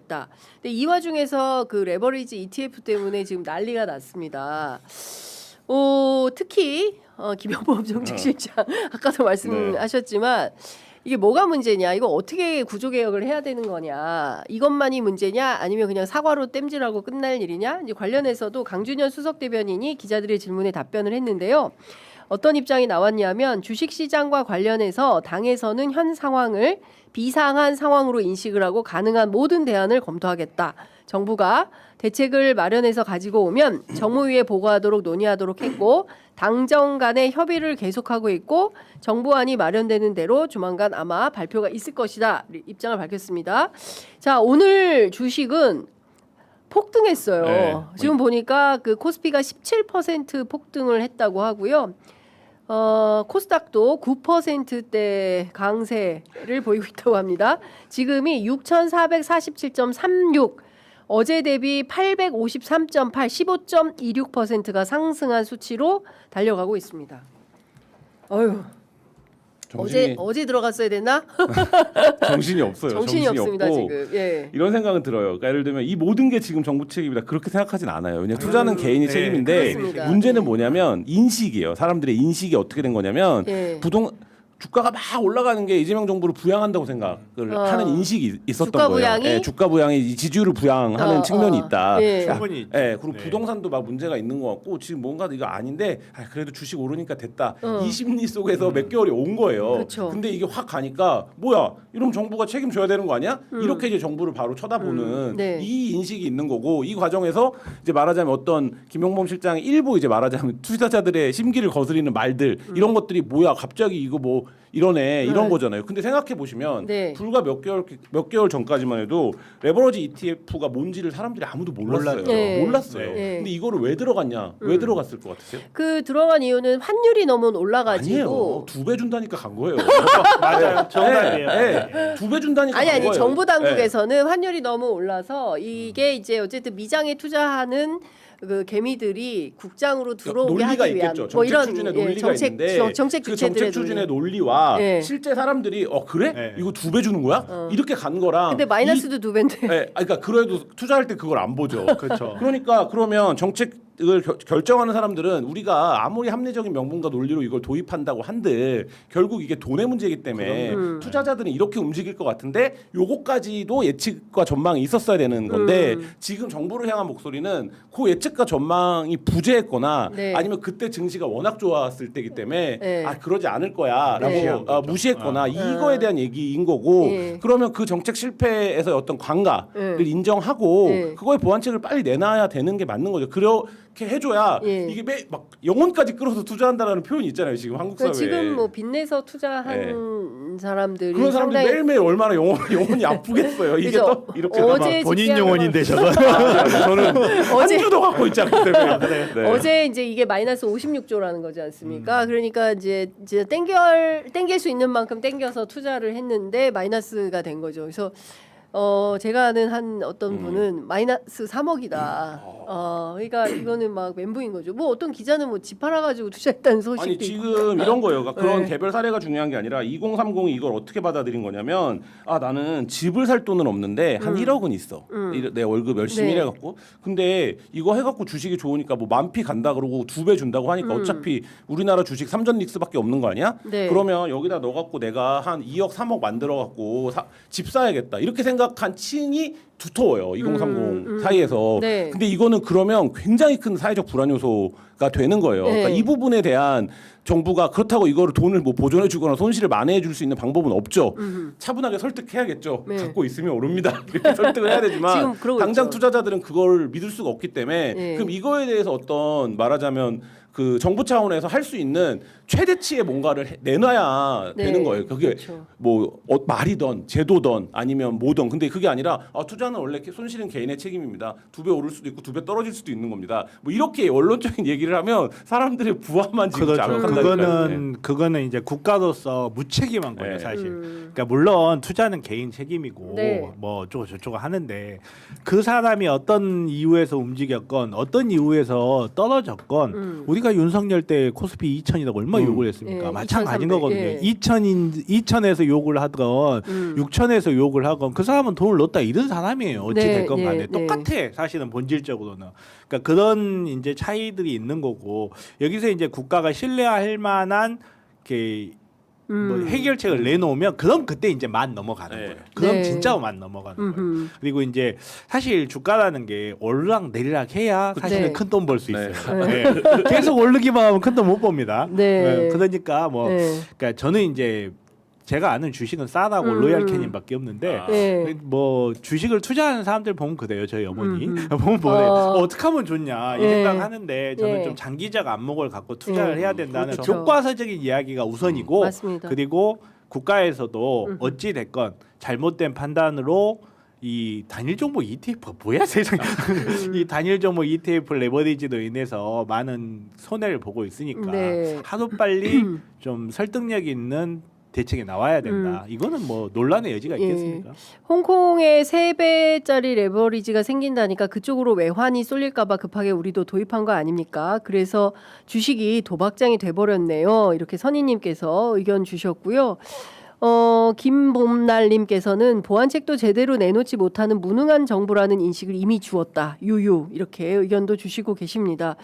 했다. 근데 이 와중에서 그 레버리지 ETF 때문에 지금 난리가 났습니다. 특히 김영범 정책실장 아까도 말씀하셨지만 이게 뭐가 문제냐, 이거 어떻게 구조개혁을 해야 되는 거냐, 이것만이 문제냐 아니면 그냥 사과로 땜질하고 끝날 일이냐, 이제 관련해서도 강준현 수석 대변인이 기자들의 질문에 답변을 했는데요. 어떤 입장이 나왔냐면 주식시장과 관련해서 당에서는 현 상황을 비상한 상황으로 인식을 하고 가능한 모든 대안을 검토하겠다. 정부가 대책을 마련해서 가지고 오면 정무위에 보고하도록 논의하도록 했고 당정 간의 협의를 계속하고 있고 정부안이 마련되는 대로 조만간 아마 발표가 있을 것이다. 입장을 밝혔습니다. 자, 오늘 주식은 폭등했어요. 네. 지금 보니까 그 코스피가 17% 폭등을 했다고 하고요. 코스닥도 9%대 강세를 보이고 있다고 합니다. 지금이 6,447.36, 어제 대비 853.8, 15.26%가 상승한 수치로 달려가고 있습니다. 어휴. 어제 들어갔어야 됐나? 정신이 없어요. 정신이 없습니다 없고 지금. 예. 이런 생각은 들어요. 그러니까 예를 들면 이 모든 게 지금 정부 책임이다 그렇게 생각하진 않아요. 왜냐 투자는 개인이 책임인데 그렇습니다. 문제는 뭐냐면 인식이에요. 사람들의 인식이 어떻게 된 거냐면 예. 주가가 막 올라가는 게 이재명 정부를 부양한다고 생각을 하는 인식이 있었던 주가 거예요. 부양이? 예, 주가 부양이 지지율을 부양하는 측면이 있다. 예. 충분히 있죠. 예, 그리고 네. 부동산도 막 문제가 있는 것 같고 지금 뭔가 이거 아닌데 그래도 주식 오르니까 됐다. 이 심리 속에서 몇 개월이 온 거예요. 그쵸. 근데 이게 확 가니까 뭐야? 이러면 정부가 책임져야 되는 거 아니야? 이렇게 이제 정부를 바로 쳐다보는 네. 이 인식이 있는 거고 이 과정에서 이제 말하자면 어떤 김용범 실장이 일부 이제 말하자면 투자자들의 심기를 거스리는 말들 이런 것들이 뭐야? 갑자기 이거 뭐 이러네 이런 거잖아요. 근데 생각해 보시면 네. 불과 몇 개월 전까지만 해도 레버러지 ETF가 뭔지를 사람들이 아무도 몰랐어요. 네. 몰랐어요. 네. 근데 이거를 왜 들어갔냐? 왜 들어갔을 것 같으세요? 그 들어간 이유는 환율이 너무 아니에요. 올라가지고 2배 준다니까 간 거예요. 맞아요. 정답이에요. 네, 2배 준다니까 아니 간 거예요. 정부 당국에서는 환율이 너무 올라서 이게 이제 어쨌든 미장에 투자하는 그 개미들이 국장으로 들어오게 논리가 하기 위한 있겠죠. 뭐 정책 이런 추진의 논리가 있는데 정책 그 주체들의 정책 추진의 논리. 논리와 예. 실제 사람들이 그래? 네. 이거 2배 주는 거야? 이렇게 간 거랑 근데 마이너스도 2배인데. 그러니까 그래도 투자할 때 그걸 안 보죠. 그렇죠. 그러니까 그러면 정책을 결정하는 사람들은 우리가 아무리 합리적인 명분과 논리로 이걸 도입한다고 한들 결국 이게 돈의 문제이기 때문에 투자자들은 이렇게 움직일 것 같은데 요거까지도 예측과 전망이 있었어야 되는 건데 지금 정부를 향한 목소리는 그 예측과 전망이 부재했거나 네. 아니면 그때 증시가 워낙 좋았을 때이기 때문에 네. 그러지 않을 거야라고 무시한 거죠. 무시했거나 이거에 대한 얘기인 거고 네. 그러면 그 정책 실패에서 어떤 관가를 네. 인정하고 네. 그거에 보완책을 빨리 내놔야 되는 게 맞는 거죠. 그렇게 해줘야 예. 이게 막 영혼까지 끌어서 투자한다라는 표현이 있잖아요. 지금 한국 사회에. 그러니까 지금 뭐 빚내서 투자한 사람들이 그런 사람들 상당히 매일매일 얼마나 영혼이 아프겠어요. 이게 그죠? 또 이렇게 어제 본인 집계한 영혼인데 저거. 저는 어제- 한 주도 갖고 있지 않기 때문에. 네. 어제 이제 이게 마이너스 56조라는 거지 않습니까? 그러니까 이제 땡길 수 있는 만큼 땡겨서 투자를 했는데 마이너스가 된 거죠. 그래서 제가 아는 한 어떤 분은 마이너스 3억이다. 그러니까 이거는 막 멘붕인 거죠. 뭐 어떤 기자는 뭐 집 팔아가지고 투자했다는 소식도 아니 있고. 지금 이런 거예요. 그러니까 그런 네. 개별 사례가 중요한 게 아니라 2030이 이걸 어떻게 받아들인 거냐면 나는 집을 살 돈은 없는데 한 1억은 있어. 내 월급 열심히 네. 일해갖고. 근데 이거 해갖고 주식이 좋으니까 뭐 만피 간다 그러고 2배 준다고 하니까 어차피 우리나라 주식 3전 릭스밖에 없는 거 아니야? 네. 그러면 여기다 넣어갖고 내가 한 2억 3억 만들어갖고 집 사야겠다. 이렇게 생각한 층이 두터워요. 2030 사이에서. 네. 근데 이거는 그러면 굉장히 큰 사회적 불안 요소가 되는 거예요. 네. 그러니까 이 부분에 대한 정부가 그렇다고 이거를 돈을 뭐 보존해 주거나 손실을 만회해 줄 수 있는 방법은 없죠. 차분하게 설득해야겠죠. 네. 갖고 있으면 오릅니다. 이렇게 설득을 해야 되지만 지금 그러고 당장 있죠. 투자자들은 그걸 믿을 수가 없기 때문에 네. 그럼 이거에 대해서 어떤 말하자면 그 정부 차원에서 할 수 있는 최대치의 뭔가를 내놔야 네. 되는 거예요. 그게 그렇죠. 뭐 말이든 제도든 아니면 뭐든 근데 그게 아니라 투자는 원래 손실은 개인의 책임입니다. 2배 오를 수도 있고 2배 떨어질 수도 있는 겁니다. 뭐 이렇게 원론적인 얘기를 하면 사람들의 부함만 지금 그렇죠. 자극한다니까요. 그거는 이제 국가로서 무책임한 거예요, 네. 사실. 그러니까 물론 투자는 개인 책임이고 네. 뭐 어쩌고 저쩌고 하는데 그 사람이 어떤 이유에서 움직였건 어떤 이유에서 떨어졌건 우리가 우리가 윤석열 때 코스피 2천이라고 얼마 욕을 했습니까? 예, 마찬가지인 2,300, 거거든요. 예. 2천에서 욕을 하건 6천에서 욕을 하건 그 사람은 돈을 넣었다 잃은 사람이에요. 어찌 네, 됐건 간에 네, 똑같아. 사실은 본질적으로는. 그러니까 그런 이제 차이들이 있는 거고 여기서 이제 국가가 신뢰할 만한 게 뭐 해결책을 내놓으면 그럼 그때 이제 만 넘어가는 네. 거예요. 그럼 네. 진짜 만 넘어가는 거예요. 음흠. 그리고 이제 사실 주가라는 게 오르락 내리락 해야 사실은 네. 큰 돈 벌 수 네. 있어요. 네. 계속 오르기만 하면 큰 돈 못 법니다. 네. 그러니까 뭐 네. 그러니까 저는 이제 제가 아는 주식은 싸다고 로얄 캐닌밖에 없는데 아. 네. 뭐 주식을 투자하는 사람들 보면 그래요. 저희 어머니 보면 어떻게 하면 좋냐 이 네. 생각하는데 저는 네. 좀 장기적 안목을 갖고 투자를 네. 해야 된다는 그렇죠. 교과서적인 이야기가 우선이고 맞습니다. 그리고 국가에서도 어찌 됐건 잘못된 판단으로 이 단일 종목 ETF가 뭐야 세상에 이 단일 종목 ETF 레버리지로 인해서 많은 손해를 보고 있으니까 네. 하루 빨리 좀 설득력 있는 대책이 나와야 된다. 이거는 뭐 논란의 여지가 예. 있겠습니까? 홍콩에 3배짜리 레버리지가 생긴다니까 그쪽으로 외환이 쏠릴까봐 급하게 우리도 도입한 거 아닙니까? 그래서 주식이 도박장이 돼버렸네요. 이렇게 선희님께서 의견 주셨고요. 김봄날님께서는 보안책도 제대로 내놓지 못하는 무능한 정부라는 인식을 이미 주었다. 유유 이렇게 의견도 주시고 계십니다.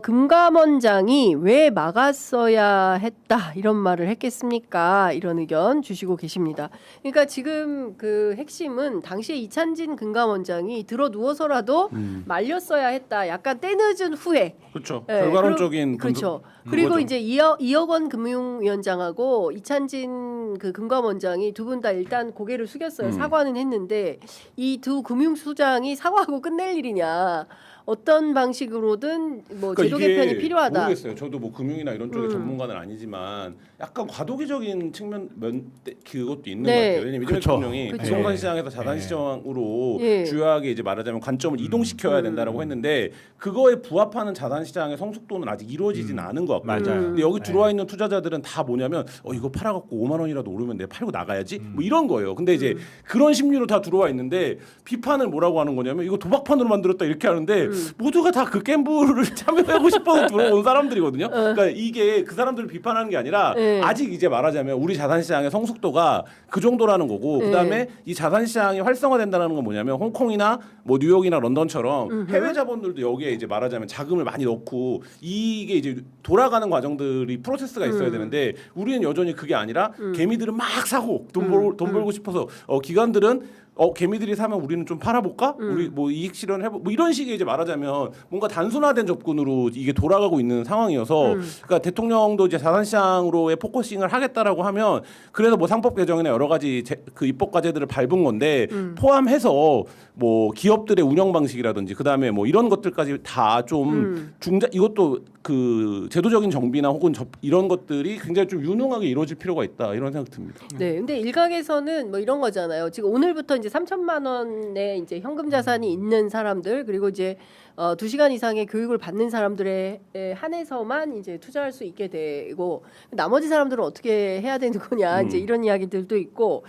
금감원장이 왜 막았어야 했다 이런 말을 했겠습니까? 이런 의견 주시고 계십니다. 그러니까 지금 그 핵심은 당시에 이찬진 금감원장이 들어 누워서라도 말렸어야 했다. 약간 때늦은 후회. 그렇죠. 네, 결과론적인 그렇죠. 분석- 그리고 거죠. 이제 이억 원 금융위원장하고 이찬진 그 금감원장이 두 분 다 일단 고개를 숙였어요. 사과는 했는데 이 두 금융수장이 사과하고 끝낼 일이냐? 어떤 방식으로든 뭐 그러니까 제도 이게 개편이 필요하다. 모르겠어요. 저도 뭐 금융이나 이런 쪽의 전문가는 아니지만 약간 과도기적인 측면 그것도 있는 네. 것 같아요. 왜냐면 이재명 그쵸. 대통령이 그쵸. 부동산 시장에서 자산 시장으로 예. 주요하게 이제 말하자면 관점을 이동시켜야 된다라고 했는데 그거에 부합하는 자산 시장의 성숙도는 아직 이루어지진 않은 것 같고. 맞아요. 근데 여기 들어와 있는 투자자들은 다 뭐냐면 이거 팔아갖고 5만 원이라도 오르면 내가 팔고 나가야지 뭐 이런 거예요. 근데 이제 그런 심리로 다 들어와 있는데 비판을 뭐라고 하는 거냐면 이거 도박판으로 만들었다 이렇게 하는데 모두가 다 그 갬블을 참여하고 싶어서 들어온 사람들이거든요. 그러니까 이게 그 사람들을 비판하는 게 아니라 네. 아직 이제 말하자면 우리 자산시장의 성숙도가 그 정도라는 거고 그다음에 이 자산시장이 활성화된다는 건 뭐냐면 홍콩이나 뭐 뉴욕이나 런던처럼 해외 자본들도 여기에 이제 말하자면 자금을 많이 넣고 이게 이제 돌아가는 과정들이 프로세스가 있어야 되는데 우리는 여전히 그게 아니라 개미들은 막 사고 돈 벌고 싶어서 기관들은 개미들이 사면 우리는 좀 팔아볼까? 우리 뭐 이익 실현해보 뭐 이런 식의 이제 말하자면 뭔가 단순화된 접근으로 이게 돌아가고 있는 상황이어서 그러니까 대통령도 이제 자산시장으로의 포커싱을 하겠다라고 하면 그래서 뭐 상법 개정이나 여러 가지 그 입법 과제들을 밟은 건데 포함해서 뭐 기업들의 운영 방식이라든지 그다음에 뭐 이런 것들까지 다 좀 이것도 그 제도적인 정비나 혹은 이런 것들이 굉장히 좀 유능하게 이루어질 필요가 있다 이런 생각 듭니다. 네, 근데 일각에서는 뭐 이런 거잖아요. 지금 오늘부터 이제 3천만 원의 이제 현금 자산이 있는 사람들 그리고 이제 2시간 이상의 교육을 받는 사람들에 한해서만 이제 투자할 수 있게 되고 나머지 사람들은 어떻게 해야 되는 거냐 이제 이런 이야기들도 있고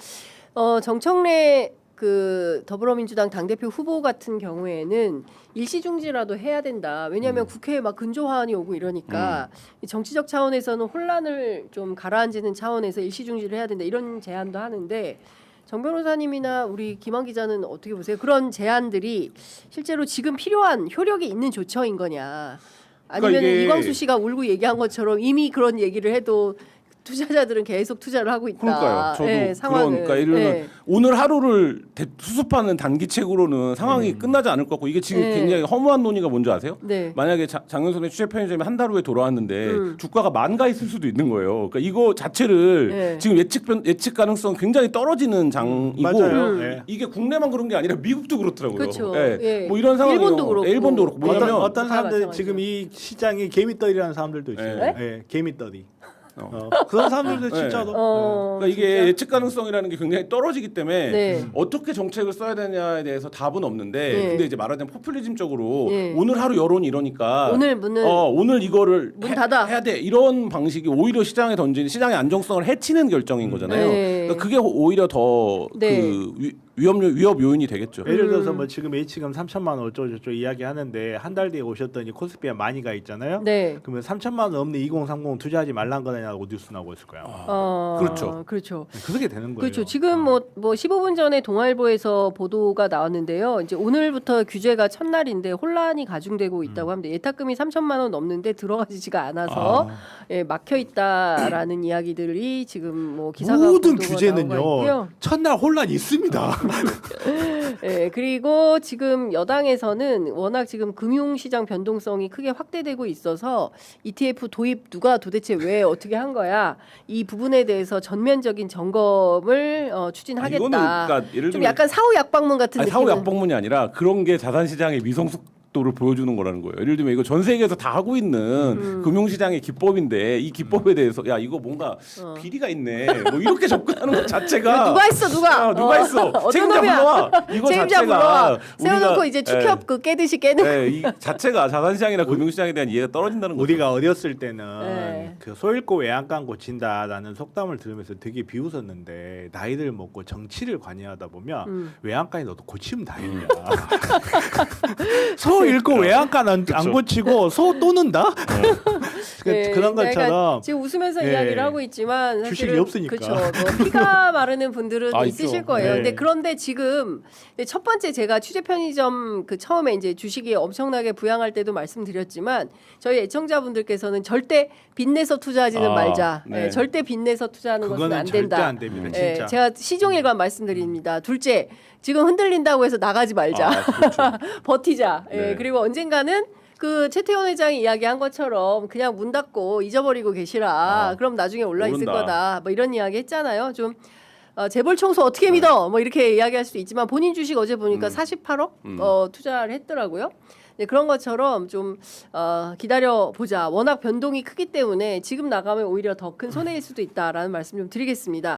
정청래 그 더불어민주당 당대표 후보 같은 경우에는 일시중지라도 해야 된다. 왜냐하면 국회에 막 근조화환이 오고 이러니까 이 정치적 차원에서는 혼란을 좀 가라앉히는 차원에서 일시중지를 해야 된다. 이런 제안도 하는데 정 변호사님이나 우리 김한 기자는 어떻게 보세요? 그런 제안들이 실제로 지금 필요한 효력이 있는 조처인 거냐? 아니면 그러니까 이게- 이광수 씨가 울고 얘기한 것처럼 이미 그런 얘기를 해도 투자자들은 계속 투자를 하고 있다. 그러니까요. 저도 예, 상황을. 그러니까 예를 들면 예. 오늘 하루를 수습하는 단기책으로는 상황이 끝나지 않을 것 같고 이게 지금 네. 굉장히 허무한 논의가 뭔지 아세요? 네. 만약에 장윤선의 취재 편의점이 한 달 후에 돌아왔는데 주가가 만가 있을 수도 있는 거예요. 그러니까 이거 자체를 네. 지금 예측 가능성 굉장히 떨어지는 장이고 맞아요. 예. 이게 국내만 그런 게 아니라 미국도 그렇더라고요. 그렇죠. 예. 예. 뭐 이런 상황이요. 일본도 그렇고. 일본도 그렇고. 뭐냐면 어떤 다 사람들 마찬가지죠. 지금 이 시장이 개미떨이라는 사람들도 있어요. 네? 예, 개미떨이. 그런 사람들도 네. 진짜로. 어, 그러니까 이게 예측 가능성이라는 게 굉장히 떨어지기 때문에 네. 어떻게 정책을 써야 되냐에 대해서 답은 없는데 네. 근데 이제 말하자면 포퓰리즘적으로 네. 오늘 하루 여론이 이러니까 오늘 문은 오늘 이거를 문 닫아. 해야 돼 이런 방식이 오히려 시장에 던지는 시장의 안정성을 해치는 결정인 거잖아요. 네. 그러니까 그게 오히려 더 네. 그 위협 요인이 되겠죠. 예를 들어서 뭐 지금 H금 3천만 원 어쩌고저쩌고 이야기하는데 한 달 뒤에 오셨더니 코스피에 많이가 있잖아요. 네. 그러면 3천만 원 넘는 2030 투자하지 말란 거냐고 뉴스 나오고 있을 거예요. 그렇죠. 그렇죠. 그렇게 되는 거예요. 그렇죠. 지금 뭐 15분 전에 동아일보에서 보도가 나왔는데요. 이제 오늘부터 규제가 첫날인데 혼란이 가중되고 있다고 합니다. 예탁금이 3천만 원 넘는데 들어가지지가 않아서 예, 막혀 있다라는 이야기들이 지금 뭐 기사가 모든 보도가 나오고 규제는요. 있고요. 첫날 혼란이 있습니다. 예, 그리고 지금 여당에서는 워낙 지금 금융시장 변동성이 크게 확대되고 있어서 ETF 도입 누가 도대체 왜 어떻게 한 거야? 이 부분에 대해서 전면적인 점검을 추진하겠다. 이거는 그러니까 예를 좀 들면 약간 사후 약방문 같은 사후 느낌은. 약방문이 아니라 그런 게 자산시장의 미성숙도를 보여주는 거라는 거예요. 예를 들면 이거 전 세계에서 다 하고 있는 금융시장의 기법인데 이 기법에 대해서 야 이거 뭔가 비리가 있네. 뭐 이렇게 접근하는 것 자체가 누가 했어 누가? 누가 했어? 어떤 책임자 놈이야? 불러와. 이거 책임자 자체가 불러와. 세워놓고 우리가- 이제 축협 그 깨듯이 깨는. 이 자체가 자산시장이나 금융시장에 대한 이해가 떨어진다는 거죠. 우리가 어렸을 때는 네. 그 소 잃고 외양간 고친다라는 속담을 들으면서 되게 비웃었는데 나이들 먹고 정치를 관여하다 보면 외양간이 너도 고치면 다행이야. 소 잃고 외양간 안 고치고 소 또 는다? 네, 그런 그러니까 것처럼 지금 웃으면서 네. 이야기를 하고 있지만 주식이 사실은 없으니까. 그렇죠. 뭐 피가 마르는 분들은 있으실 있죠. 거예요. 네. 그런데 지금 첫 번째 제가 취재 편의점 그 처음에 이제 주식이 엄청나게 부양할 때도 말씀드렸지만 저희 애청자분들께서는 절대 빚내서 투자하지는 말자. 네. 네, 절대 빚내서 투자하는 것은 그거는 안 절대 된다. 안 됩니다. 예, 진짜. 제가 시종일관 말씀드립니다. 둘째, 지금 흔들린다고 해서 나가지 말자. 그렇죠. 버티자. 예, 네. 그리고 언젠가는 그 최태원 회장이 이야기한 것처럼 그냥 문 닫고 잊어버리고 계시라. 그럼 나중에 올라 있을 모른다. 거다. 뭐 이런 이야기 했잖아요. 좀 재벌 총수 어떻게 믿어? 뭐 이렇게 이야기할 수도 있지만 본인 주식 어제 보니까 48억 투자를 했더라고요. 네, 그런 것처럼 좀 기다려 보자. 워낙 변동이 크기 때문에 지금 나가면 오히려 더 큰 손해일 수도 있다라는 말씀 좀 드리겠습니다.